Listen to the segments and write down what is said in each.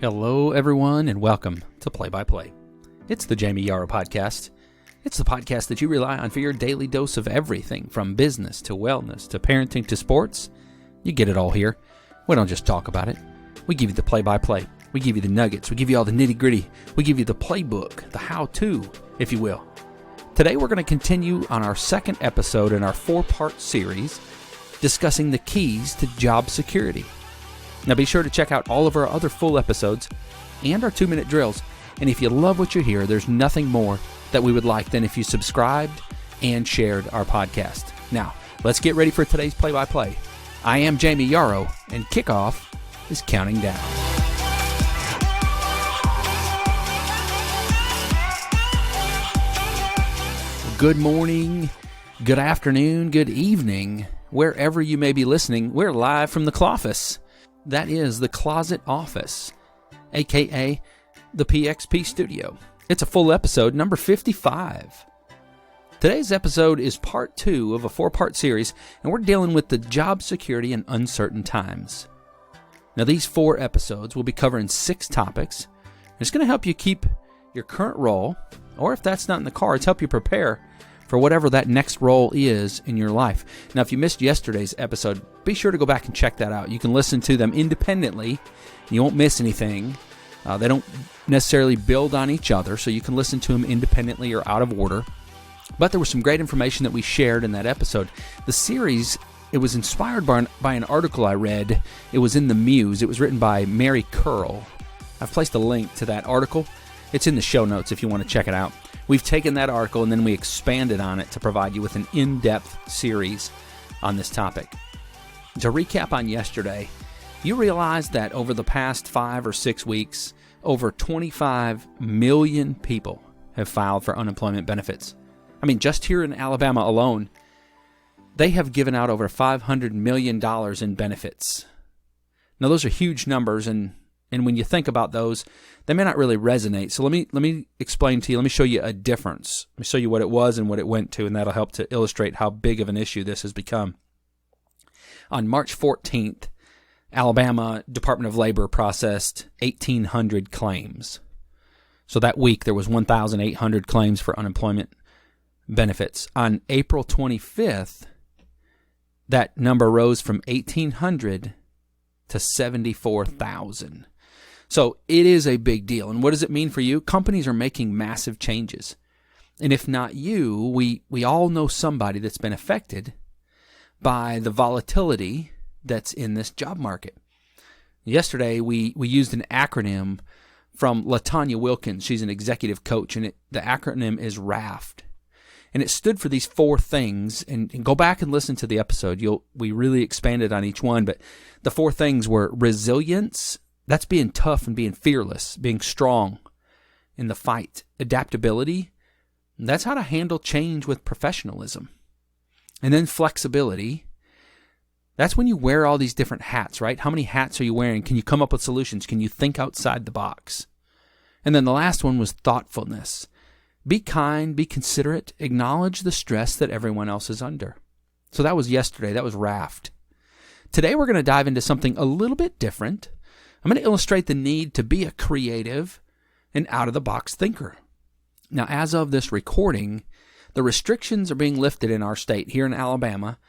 Hello, everyone, and welcome to Play by Play. It's the Jayme Yarroch podcast. It's the podcast that you rely on for your daily dose of everything from business to wellness to parenting to sports. You get it all here. We don't just talk about it. We give you the play-by-play. We give you the nuggets. We give you all the nitty-gritty. We give you the playbook, the how-to, if you will. Today, we're going to continue on our second episode in our four-part series discussing the keys to job security. Now, be sure to check out all of our other full episodes and our 2-minute drills. And if you love what you hear, there's nothing more that we would like than if you subscribed and shared our podcast. Now, let's get ready for today's play-by-play. I am Jayme Yarroch, and kickoff is counting down. Good morning, good afternoon, good evening, wherever you may be listening. We're live from the Cloffice. That is the Closet Office, aka the PXP Studio. It's a full episode, number 55. Today's episode is part 2 of a 4-part series, and we're dealing with the job security in uncertain times. Now, these 4 episodes will be covering 6 topics. It's going to help you keep your current role, or if that's not in the cards, help you prepare for whatever that next role is in your life. Now, if you missed yesterday's episode, be sure to go back and check that out. You can listen to them independently. You won't miss anything. They don't necessarily build on each other, so you can listen to them independently or out of order. But there was some great information that we shared in that episode. The series, it was inspired by an article I read. It was in the Muse. It was written by Mary Curl. I've placed a link to that article. It's in the show notes if you want to check it out. We've taken that article and then we expanded on it to provide you with an in-depth series on this topic. To recap on yesterday, you realize that over the past 5 or 6 weeks, over 25 million people have filed for unemployment benefits. I mean, just here in Alabama alone, they have given out over $500 million in benefits. Now, those are huge numbers, and when you think about those, they may not really resonate. So let me explain to you. Let me show you a difference. Let me show you what it was and what it went to, and that'll help to illustrate how big of an issue this has become. On March 14th, Alabama Department of Labor processed 1,800 claims. So that week, there was 1,800 claims for unemployment benefits. On April 25th, that number rose from 1,800 to 74,000. So it is a big deal. And what does it mean for you? Companies are making massive changes. And if not you, we all know somebody that's been affected by the volatility that's in this job market. Yesterday, we used an acronym from LaTanya Wilkins. She's an executive coach, and the acronym is RAFT. And it stood for these 4 things. And go back and listen to the episode. We really expanded on each one. But the 4 things were resilience. That's being tough and being fearless, being strong in the fight. Adaptability. That's how to handle change with professionalism. And then flexibility. That's when you wear all these different hats, right? How many hats are you wearing? Can you come up with solutions? Can you think outside the box? And then the last one was thoughtfulness. Be kind, be considerate, acknowledge the stress that everyone else is under. So that was yesterday. That was RAFT. Today we're going to dive into something a little bit different. I'm going to illustrate the need to be a creative and out-of-the-box thinker. Now, as of this recording, the restrictions are being lifted in our state here in Alabama.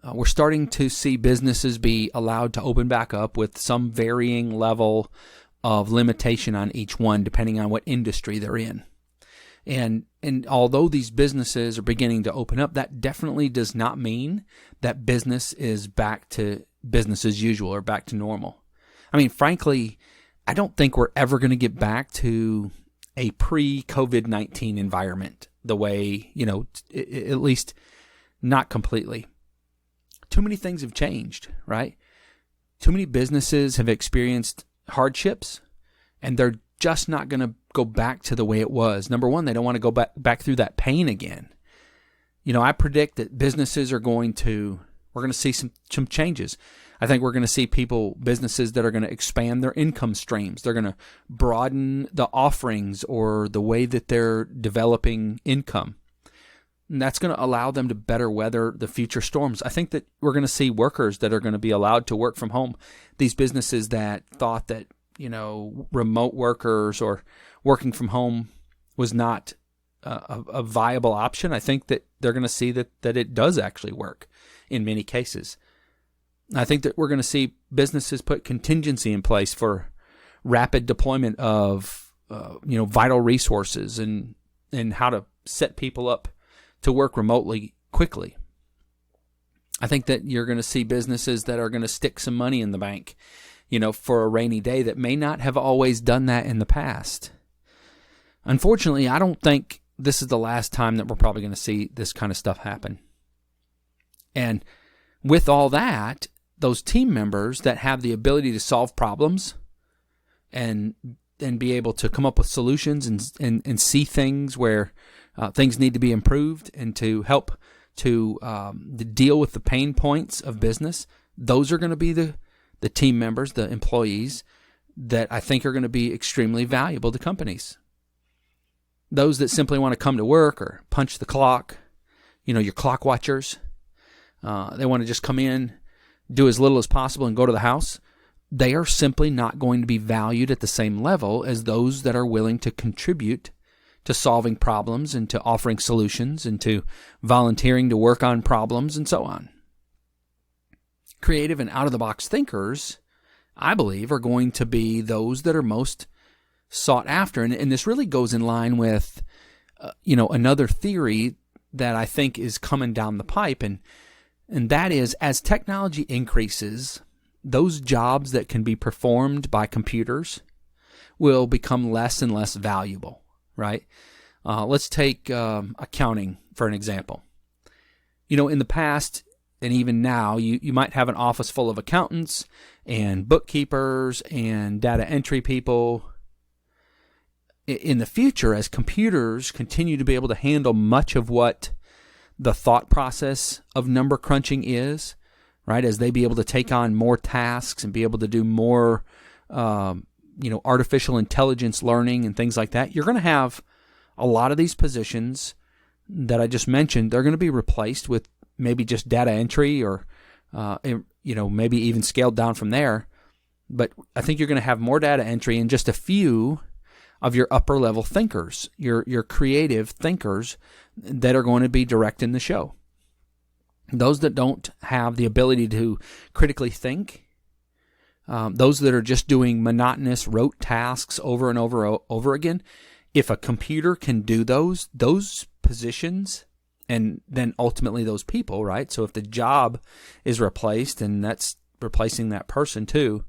We're starting to see businesses be allowed to open back up with some varying level of limitation on each one, depending on what industry they're in. And although these businesses are beginning to open up, that definitely does not mean that business is back to business as usual or back to normal. I mean, frankly, I don't think we're ever going to get back to a pre-COVID-19 environment the way, at least not completely. Too many things have changed, right? Too many businesses have experienced hardships, and they're just not going to go back to the way it was. Number one, they don't want to go back through that pain again. I predict that businesses we're going to see some changes. I think we're going to see businesses that are going to expand their income streams. They're going to broaden the offerings or the way that they're developing income. And that's going to allow them to better weather the future storms. I think that we're going to see workers that are going to be allowed to work from home. These businesses that thought that remote workers or working from home was not a viable option, I think that they're going to see that it does actually work in many cases. I think that we're going to see businesses put contingency in place for rapid deployment of vital resources and how to set people up to work remotely quickly. I think that you're going to see businesses that are going to stick some money in the bank, for a rainy day that may not have always done that in the past. Unfortunately, I don't think this is the last time that we're probably going to see this kind of stuff happen. And with all that, those team members that have the ability to solve problems and be able to come up with solutions and see things where things need to be improved and to help to deal with the pain points of business, those are going to be the team members, the employees that I think are going to be extremely valuable to companies. Those that simply want to come to work or punch the clock, your clock watchers, they want to just come in, do as little as possible and go to the house. They are simply not going to be valued at the same level as those that are willing to contribute to solving problems and to offering solutions and to volunteering to work on problems and so on. Creative and out-of-the-box thinkers, I believe, are going to be those that are most sought after. And this really goes in line with, another theory that I think is coming down the pipe. And that is, as technology increases, those jobs that can be performed by computers will become less and less valuable, right? Let's take accounting for an example. In the past, and even now, you might have an office full of accountants and bookkeepers and data entry people. In the future, as computers continue to be able to handle much of what the thought process of number crunching is, right? As they be able to take on more tasks and be able to do more, artificial intelligence learning and things like that, you're going to have a lot of these positions that I just mentioned. They're going to be replaced with maybe just data entry or, maybe even scaled down from there. But I think you're going to have more data entry and just a few of your upper level thinkers, your creative thinkers that are going to be directing the show. Those that don't have the ability to critically think, those that are just doing monotonous rote tasks over and over again, if a computer can do those positions and then ultimately those people, right? So if the job is replaced and that's replacing that person too,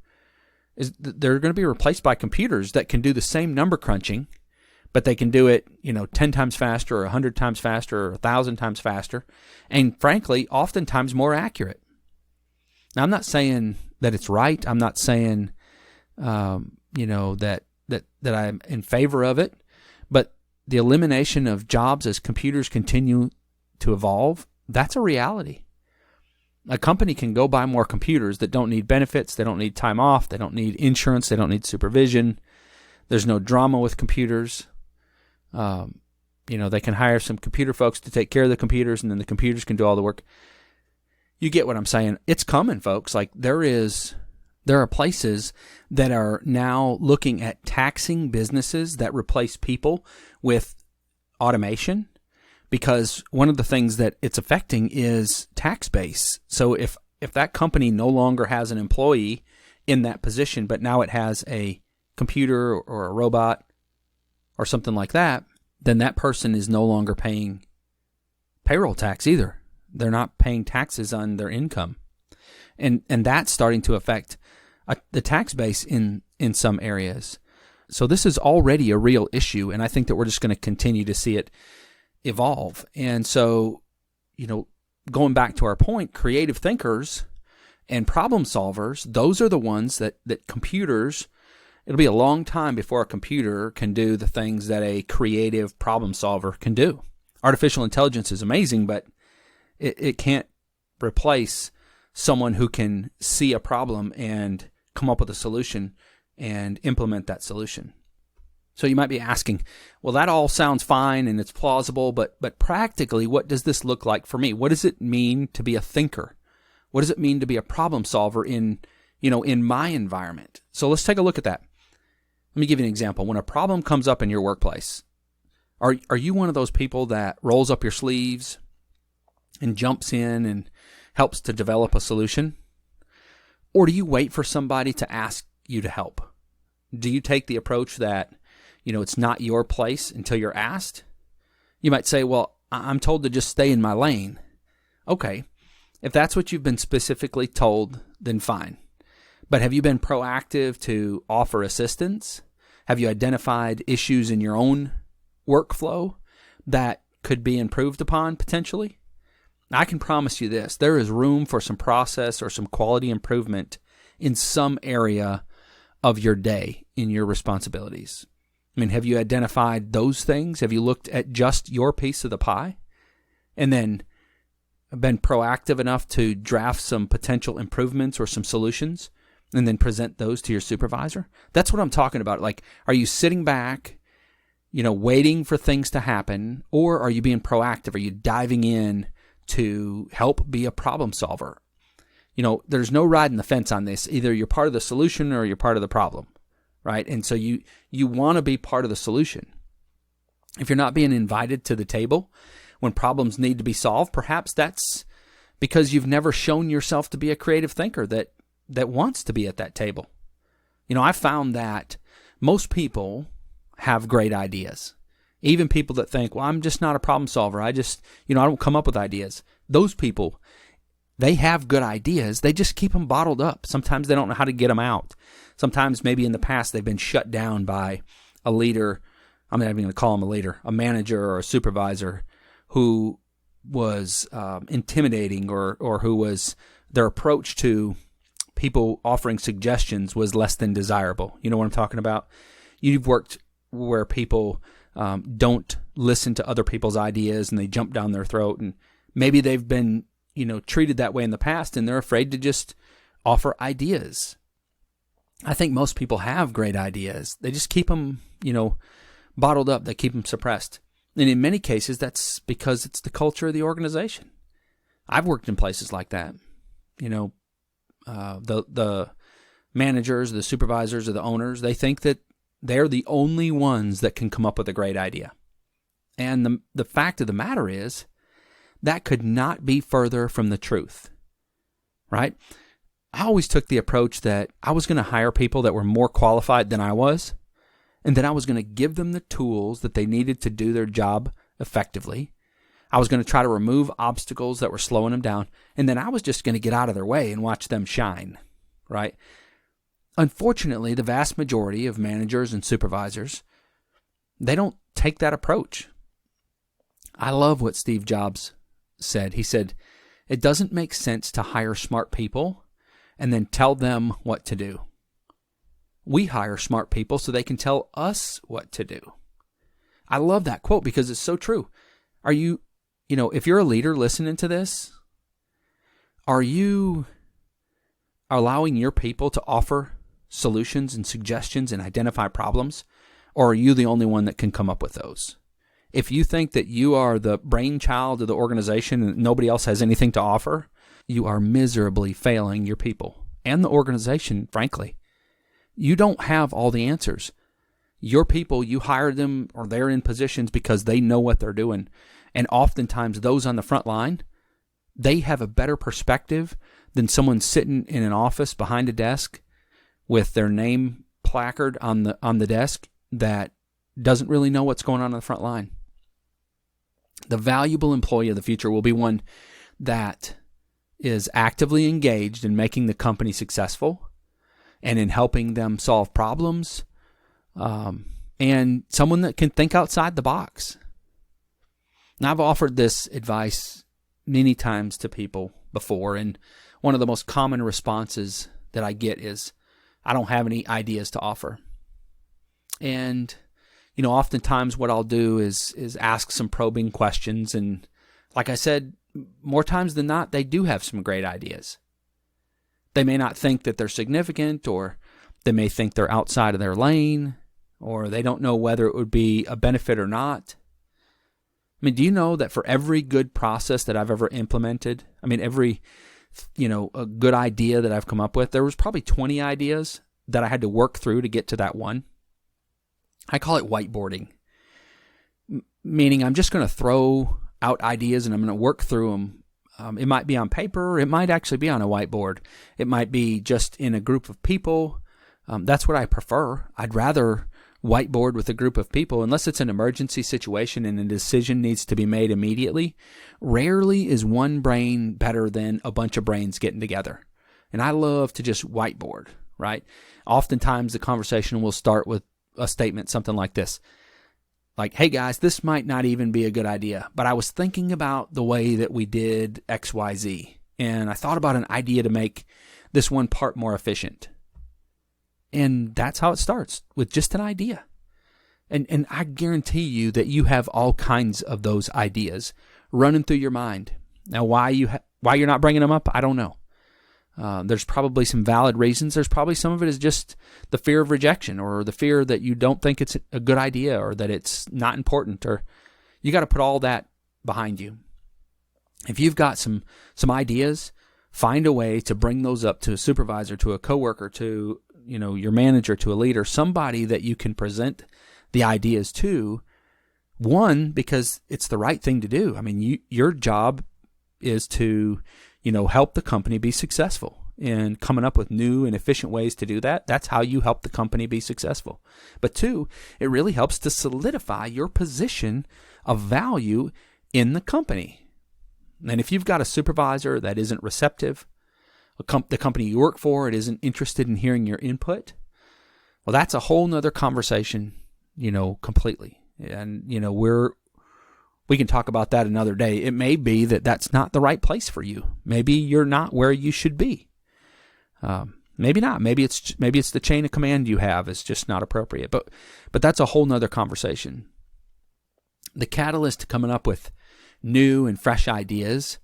they're going to be replaced by computers that can do the same number crunching, but they can do it, 10 times faster or 100 times faster or 1,000 times faster, and frankly, oftentimes more accurate. Now, I'm not saying that it's right. I'm not saying, that I'm in favor of it, but the elimination of jobs as computers continue to evolve, that's a reality. A company can go buy more computers that don't need benefits, they don't need time off, they don't need insurance, they don't need supervision. There's no drama with computers. They can hire some computer folks to take care of the computers, and then the computers can do all the work. You get what I'm saying? It's coming, folks. Like there are places that are now looking at taxing businesses that replace people with automation, because one of the things that it's affecting is tax base. So if that company no longer has an employee in that position, but now it has a computer or a robot or something like that, then that person is no longer paying payroll tax either. They're not paying taxes on their income. And that's starting to affect the tax base in some areas. So this is already a real issue, and I think that we're just going to continue to see it evolve. And so, going back to our point, creative thinkers and problem solvers, those are the ones that computers, it'll be a long time before a computer can do the things that a creative problem solver can do. Artificial intelligence is amazing, but it can't replace someone who can see a problem and come up with a solution and implement that solution. So you might be asking, well, that all sounds fine and it's plausible, but practically, what does this look like for me? What does it mean to be a thinker? What does it mean to be a problem solver in my environment? So let's take a look at that. Let me give you an example. When a problem comes up in your workplace, are you one of those people that rolls up your sleeves and jumps in and helps to develop a solution? Or do you wait for somebody to ask you to help? Do you take the approach that, it's not your place until you're asked? You might say, well, I'm told to just stay in my lane. Okay, if that's what you've been specifically told, then fine. But have you been proactive to offer assistance? Have you identified issues in your own workflow that could be improved upon potentially? I can promise you this, there is room for some process or some quality improvement in some area of your day in your responsibilities. Have you identified those things? Have you looked at just your piece of the pie and then been proactive enough to draft some potential improvements or some solutions and then present those to your supervisor? That's what I'm talking about. Like, are you sitting back, waiting for things to happen, or are you being proactive? Are you diving in to help be a problem solver? There's no riding the fence on this. Either you're part of the solution or you're part of the problem, right? And so you want to be part of the solution. If you're not being invited to the table when problems need to be solved, perhaps that's because you've never shown yourself to be a creative thinker that wants to be at that table. I found that most people have great ideas. Even people that think, well, I'm just not a problem solver. I just, I don't come up with ideas. Those people, they have good ideas. They just keep them bottled up. Sometimes they don't know how to get them out. Sometimes maybe in the past they've been shut down by a leader. I'm not even going to call him a leader, a manager or a supervisor who was intimidating or who was, their approach to people offering suggestions was less than desirable. You know what I'm talking about? You've worked where people don't listen to other people's ideas and they jump down their throat, and maybe they've been treated that way in the past and they're afraid to just offer ideas. I think most people have great ideas. They just keep them, bottled up. They keep them suppressed. And in many cases, that's because it's the culture of the organization. I've worked in places like that. The managers, the supervisors, or the owners, they think that they're the only ones that can come up with a great idea. And the fact of the matter is, that could not be further from the truth, right? I always took the approach that I was going to hire people that were more qualified than I was, and that I was going to give them the tools that they needed to do their job effectively. I was going to try to remove obstacles that were slowing them down, and then I was just going to get out of their way and watch them shine, right? Unfortunately, the vast majority of managers and supervisors, they don't take that approach. I love what Steve Jobs said. He said, it doesn't make sense to hire smart people and then tell them what to do. We hire smart people so they can tell us what to do. I love that quote because it's so true. Are you, if you're a leader listening to this, are you allowing your people to offer solutions and suggestions and identify problems? Or are you the only one that can come up with those? If you think that you are the brainchild of the organization and nobody else has anything to offer, you are miserably failing your people and the organization, frankly. You don't have all the answers. Your people, you hire them or they're in positions because they know what they're doing. And oftentimes those on the front line, they have a better perspective than someone sitting in an office behind a desk with their name placard on the desk that doesn't really know what's going on the front line. The valuable employee of the future will be one that is actively engaged in making the company successful and in helping them solve problems, and someone that can think outside the box. Now, I've offered this advice many times to people before, and one of the most common responses that I get is, I don't have any ideas to offer. And oftentimes what I'll do is ask some probing questions. And like I said, more times than not, they do have some great ideas. They may not think that they're significant, or they may think they're outside of their lane, or they don't know whether it would be a benefit or not. Do you know that for every good process that I've ever implemented, every a good idea that I've come up with, there was probably 20 ideas that I had to work through to get to that one. I call it whiteboarding, meaning I'm just going to throw out ideas and I'm going to work through them. It might be on paper. It might actually be on a whiteboard. It might be just in a group of people. That's what I prefer. I'd rather whiteboard with a group of people, unless it's an emergency situation and a decision needs to be made immediately. Rarely is one brain better than a bunch of brains getting together. And I love to just whiteboard, right? Oftentimes the conversation will start with a statement, something like this. Like, hey guys, this might not even be a good idea, but I was thinking about the way that we did XYZ, and I thought about an idea to make this one part more efficient. And that's how it starts, with just an idea. And I guarantee you that you have all kinds of those ideas running through your mind. Now, why you're not bringing them up, I don't know. There's probably some valid reasons. There's probably some of it is just the fear of rejection, or the fear that you don't think it's a good idea, or that it's not important, or you got to put all that behind you. If you've got some ideas, find a way to bring those up to a supervisor, to a coworker, to your manager, to a leader, somebody that you can present the ideas to. One, because it's the right thing to do. I mean, your job is to help the company be successful, and coming up with new and efficient ways to do that. That's how you help the company be successful. But two, it really helps to solidify your position of value in the company. And if you've got a supervisor that isn't receptive, the company you work for, it isn't interested in hearing your input, well, that's a whole nother conversation, completely. And, we can talk about that another day. It may be that that's not the right place for you. Maybe you're not where you should be. Maybe not. Maybe it's the chain of command you have is just not appropriate. But that's a whole nother conversation. The catalyst to coming up with new and fresh ideas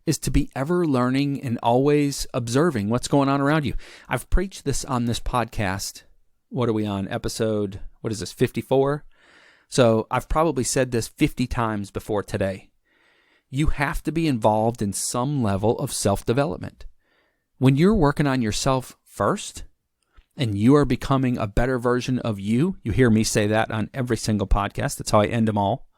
is to be ever learning and always observing what's going on around you. I've preached this on this podcast. What are we on? Episode, 54? So I've probably said this 50 times before today. You have to be involved in some level of self-development. When you're working on yourself first, and you are becoming a better version of you hear me say that on every single podcast. That's how I end them all.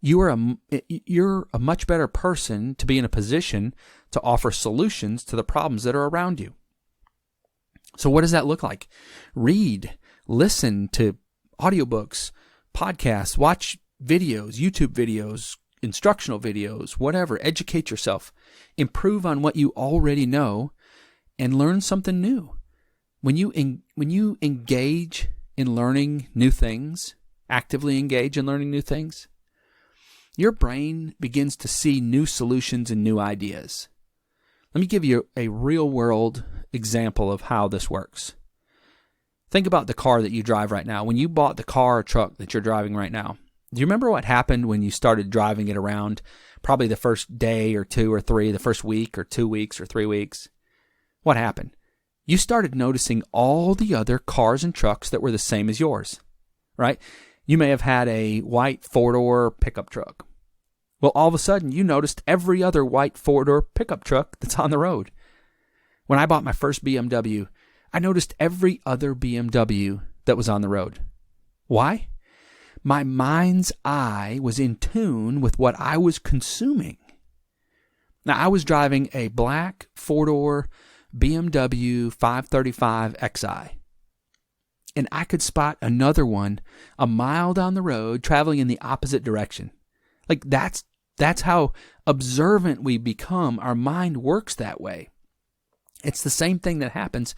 You're a much better person to be in a position to offer solutions to the problems that are around you. So what does that look like? Read, listen to audiobooks, podcasts, watch videos, YouTube videos, instructional videos, whatever. Educate yourself. Improve on what you already know and learn something new. When you engage in learning new things, actively engage in learning new things, your brain begins to see new solutions and new ideas. Let me give you a real-world example of how this works. Think about the car that you drive right now. When you bought the car or truck that you're driving right now, do you remember what happened when you started driving it around? Probably the first day or two or three, the first week or 2 weeks or 3 weeks. What happened? You started noticing all the other cars and trucks that were the same as yours, right? You may have had a white four-door pickup truck. Well, all of a sudden, you noticed every other white four-door pickup truck that's on the road. When I bought my first BMW, I noticed every other BMW that was on the road. Why? My mind's eye was in tune with what I was consuming. Now, I was driving a black four-door BMW 535 Xi. And I could spot another one a mile down the road traveling in the opposite direction. Like that's how observant we become. Our mind works that way. It's the same thing that happens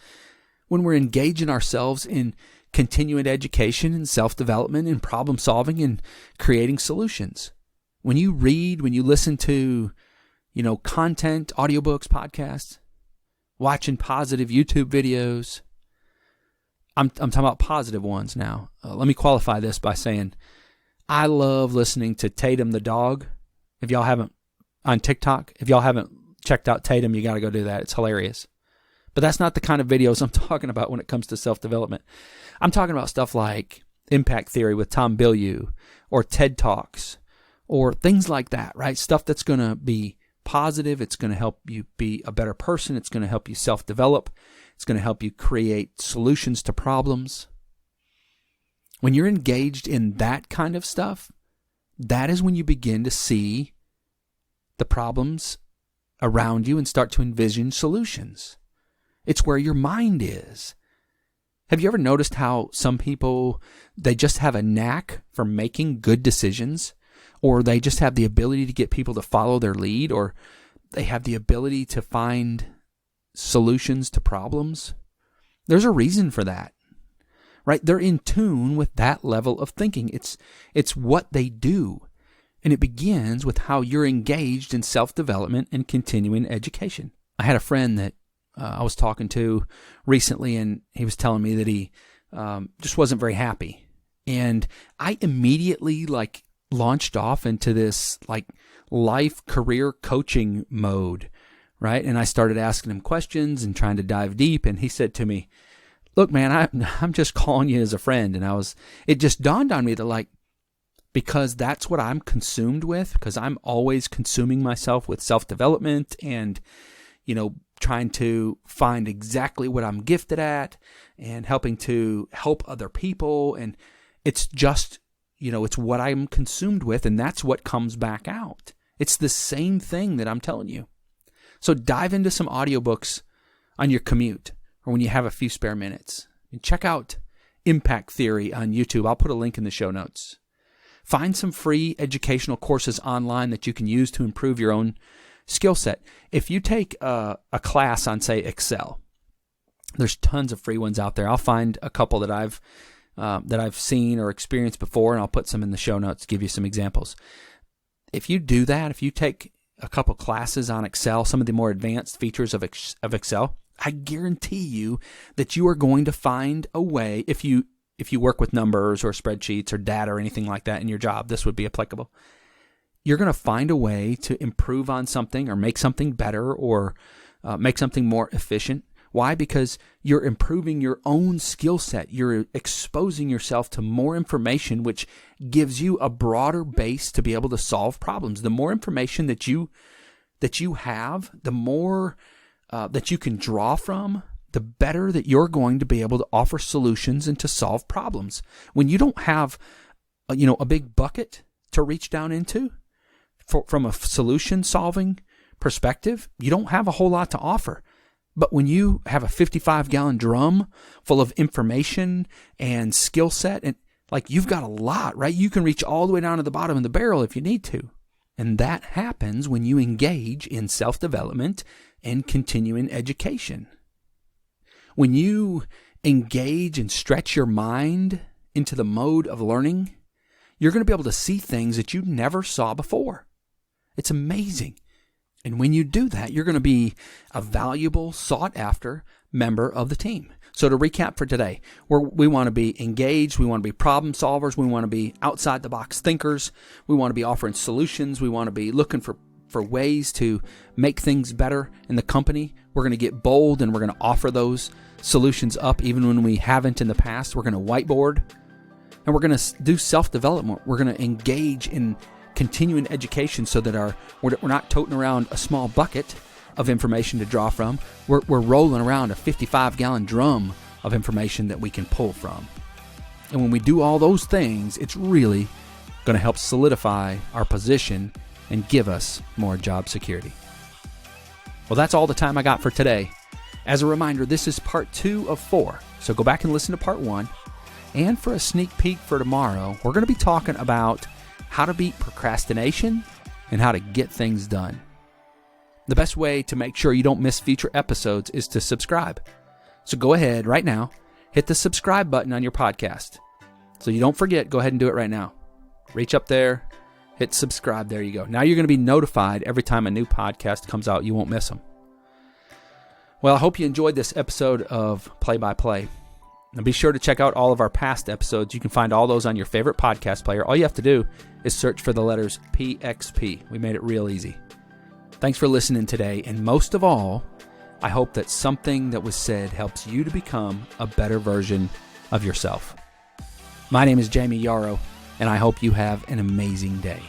when we're engaging ourselves in continuing education and self-development and problem solving and creating solutions. When you read, when you listen to, content, audiobooks, podcasts, watching positive YouTube videos, I'm talking about positive ones now. Let me qualify this by saying I love listening to Tatum the dog. If y'all haven't, on TikTok, if y'all haven't checked out Tatum, you got to go do that. It's hilarious. But that's not the kind of videos I'm talking about when it comes to self-development. I'm talking about stuff like Impact Theory with Tom Bilyeu or TED Talks or things like that, right? Stuff that's going to be positive. It's going to help you be a better person. It's going to help you self-develop. It's going to help you create solutions to problems. When you're engaged in that kind of stuff, that is when you begin to see the problems around you and start to envision solutions. It's where your mind is. Have you ever noticed how some people, they just have a knack for making good decisions, or they just have the ability to get people to follow their lead, or they have the ability to find solutions to problems? There's a reason for that, right? They're in tune with that level of thinking. It's what they do. And it begins with how you're engaged in self-development and continuing education. I had a friend that I was talking to recently, and he was telling me that he just wasn't very happy. And I immediately launched off into this life career coaching mode, right? And I started asking him questions and trying to dive deep. And he said to me, "Look, man, I'm just calling you as a friend." And it just dawned on me that because that's what I'm consumed with, because I'm always consuming myself with self-development and, trying to find exactly what I'm gifted at and helping to help other people. And it's just, it's what I'm consumed with, and that's what comes back out. It's the same thing that I'm telling you. So dive into some audiobooks on your commute or when you have a few spare minutes. And check out Impact Theory on YouTube. I'll put a link in the show notes. Find some free educational courses online that you can use to improve your own skill set. If you take a class on, say, Excel, there's tons of free ones out there. I'll find a couple that I've seen or experienced before, and I'll put some in the show notes to give you some examples. If you do that, if you take a couple classes on Excel, some of the more advanced features of Excel, I guarantee you that you are going to find a way, if you work with numbers or spreadsheets or data or anything like that in your job, this would be applicable. You're going to find a way to improve on something or make something better or make something more efficient. Why? Because you're improving your own skill set. You're exposing yourself to more information, which gives you a broader base to be able to solve problems. The more information that you have, the more that you can draw from, the better that you're going to be able to offer solutions and to solve problems. When you don't have, a big bucket to reach down into from a solution-solving perspective, you don't have a whole lot to offer. But when you have a 55-gallon drum full of information and skill set, and you've got a lot, right? You can reach all the way down to the bottom of the barrel if you need to. And that happens when you engage in self-development and continuing education. When you engage and stretch your mind into the mode of learning, you're going to be able to see things that you never saw before. It's amazing. And when you do that, you're going to be a valuable, sought-after member of the team. So to recap for today, we want to be engaged, we want to be problem solvers, we want to be outside-the-box thinkers, we want to be offering solutions, we want to be looking for ways to make things better in the company. We're going to get bold and we're going to offer those solutions up even when we haven't in the past. We're going to whiteboard and we're going to do self-development. We're going to engage in continuing education so that we're not toting around a small bucket of information to draw from. We're rolling around a 55-gallon drum of information that we can pull from. And when we do all those things, it's really going to help solidify our position and give us more job security. Well, that's all the time I got for today. As a reminder, this is part 2 of 4, so go back and listen to part 1. And for a sneak peek for tomorrow, we're going to be talking about how to beat procrastination and how to get things done. The best way to make sure you don't miss future episodes is to subscribe. So go ahead right now, hit the subscribe button on your podcast. So you don't forget, go ahead and do it right now. Reach up there, hit subscribe, there you go. Now you're going to be notified every time a new podcast comes out. You won't miss them. Well, I hope you enjoyed this episode of Play by Play. And be sure to check out all of our past episodes. You can find all those on your favorite podcast player. All you have to do is search for the letters PXP. We made it real easy. Thanks for listening today. And most of all, I hope that something that was said helps you to become a better version of yourself. My name is Jayme Yarroch, and I hope you have an amazing day.